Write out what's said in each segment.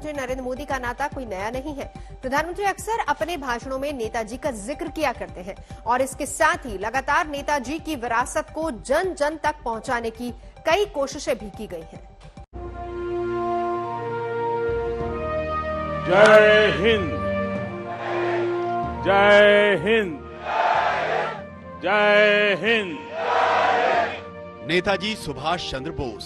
प्रधानमंत्री नरेंद्र मोदी का नाता कोई नया नहीं है। प्रधानमंत्री अक्सर अपने भाषणों में नेताजी का जिक्र किया करते हैं और इसके साथ ही लगातार नेताजी की विरासत को जन जन तक पहुंचाने की कई कोशिशें भी की गई हैं। जय हिंद, जय हिंद, जय हिंद। नेताजी सुभाष चंद्र बोस,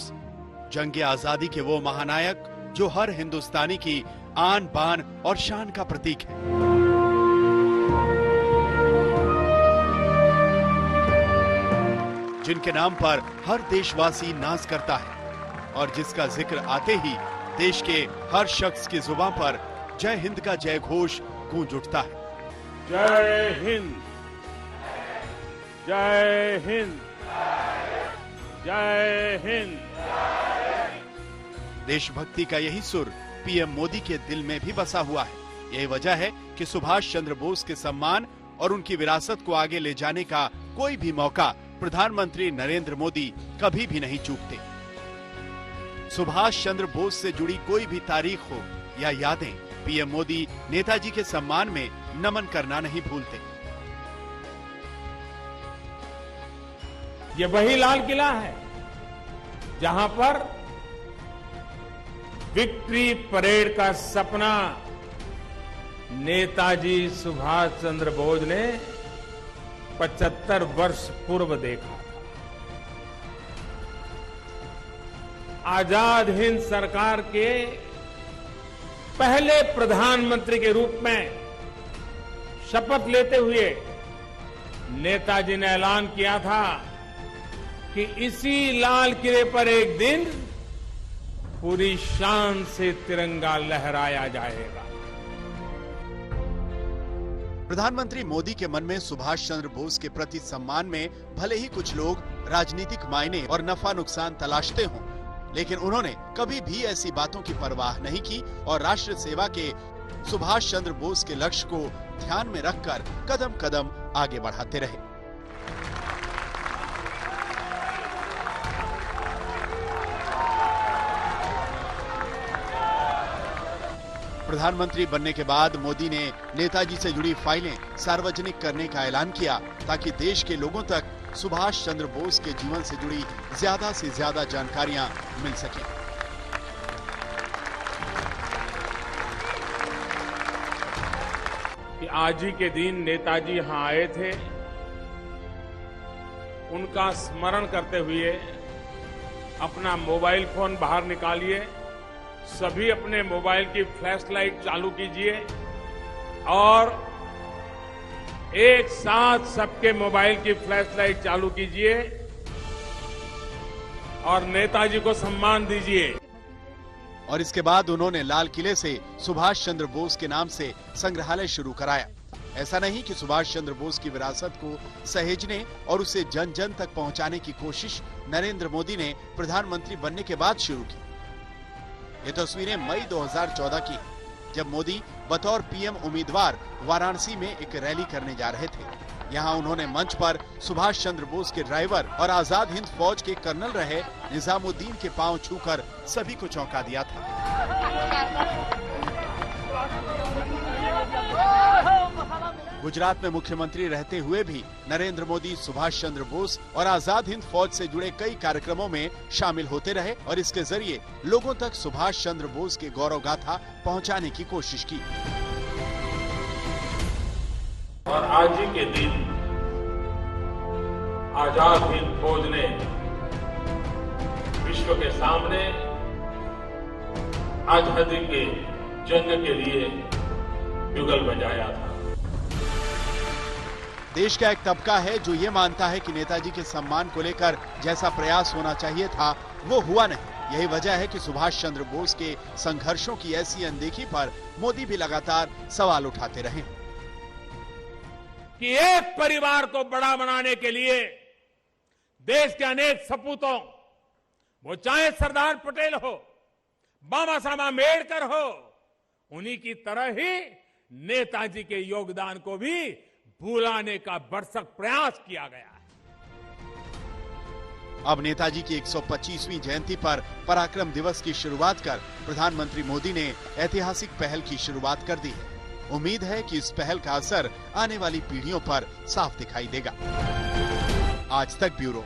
जंग आजादी के वो महानायक जो हर हिंदुस्तानी की आन बान और शान का प्रतीक है। जिनके नाम पर हर देशवासी नाज करता है और जिसका जिक्र आते ही देश के हर शख्स की जुबान पर जय हिंद का जय घोष गूंज उठता है। जय हिंद, जय हिंद, जय हिंद। देशभक्ति का यही सुर पीएम मोदी के दिल में भी बसा हुआ है। यही वजह है कि सुभाष चंद्र बोस के सम्मान और उनकी विरासत को आगे ले जाने का कोई भी मौका प्रधानमंत्री नरेंद्र मोदी कभी भी नहीं चूकते। सुभाष चंद्र बोस से जुड़ी कोई भी तारीख हो या यादें, पीएम मोदी नेताजी के सम्मान में नमन करना नहीं भूलते। ये वही लाल किला है जहां पर विक्ट्री परेड का सपना नेताजी सुभाष चंद्र बोस ने 75 वर्ष पूर्व देखा था। आजाद हिंद सरकार के पहले प्रधानमंत्री के रूप में शपथ लेते हुए नेताजी ने ऐलान किया था कि इसी लाल किले पर एक दिन पूरी शान से तिरंगा लहराया जाएगा। प्रधानमंत्री मोदी के मन में सुभाष चंद्र बोस के प्रति सम्मान में भले ही कुछ लोग राजनीतिक मायने और नफा नुकसान तलाशते हों, लेकिन उन्होंने कभी भी ऐसी बातों की परवाह नहीं की और राष्ट्र सेवा के सुभाष चंद्र बोस के लक्ष्य को ध्यान में रखकर कदम कदम आगे बढ़ाते रहे। प्रधानमंत्री बनने के बाद मोदी ने नेताजी से जुड़ी फाइलें सार्वजनिक करने का ऐलान किया ताकि देश के लोगों तक सुभाष चंद्र बोस के जीवन से जुड़ी ज्यादा से ज्यादा जानकारियां मिल सकें। कि आज ही के दिन नेताजी यहां आए थे, उनका स्मरण करते हुए अपना मोबाइल फोन बाहर निकालिए, सभी अपने मोबाइल की फ्लैश लाइट चालू कीजिए और एक साथ सबके मोबाइल की फ्लैश लाइट चालू कीजिए और नेताजी को सम्मान दीजिए। और इसके बाद उन्होंने लाल किले से सुभाष चंद्र बोस के नाम से संग्रहालय शुरू कराया। ऐसा नहीं कि सुभाष चंद्र बोस की विरासत को सहेजने और उसे जन जन तक पहुंचाने की कोशिश नरेंद्र मोदी ने प्रधानमंत्री बनने के बाद शुरू की। ये तस्वीरें मई 2014 की, जब मोदी बतौर पीएम उम्मीदवार वाराणसी में एक रैली करने जा रहे थे। यहाँ उन्होंने मंच पर सुभाष चंद्र बोस के ड्राइवर और आजाद हिंद फौज के कर्नल रहे निजामुद्दीन के पांव छूकर सभी को चौंका दिया था। गुजरात में मुख्यमंत्री रहते हुए भी नरेंद्र मोदी सुभाष चंद्र बोस और आजाद हिंद फौज से जुड़े कई कार्यक्रमों में शामिल होते रहे और इसके जरिए लोगों तक सुभाष चंद्र बोस के गौरव गाथा पहुंचाने की कोशिश की। और आज ही के दिन आजाद हिंद फौज ने विश्व के सामने आजादी के जंग के लिए युगल बजाया था। देश का एक तबका है जो ये मानता है कि नेताजी के सम्मान को लेकर जैसा प्रयास होना चाहिए था वो हुआ नहीं। यही वजह है कि सुभाष चंद्र बोस के संघर्षों की ऐसी अनदेखी पर मोदी भी लगातार सवाल उठाते रहे कि एक परिवार को बड़ा बनाने के लिए देश के अनेक सपूतों, वो चाहे सरदार पटेल हो, बाबा साहब आंबेडकर हो, उन्हीं की तरह ही नेताजी के योगदान को भी भुलाने का भरसक प्रयास किया गया है। अब नेताजी की 125वीं जयंती पर पराक्रम दिवस की शुरुआत कर प्रधानमंत्री मोदी ने ऐतिहासिक पहल की शुरुआत कर दी है। उम्मीद है कि इस पहल का असर आने वाली पीढ़ियों पर साफ दिखाई देगा। आज तक ब्यूरो।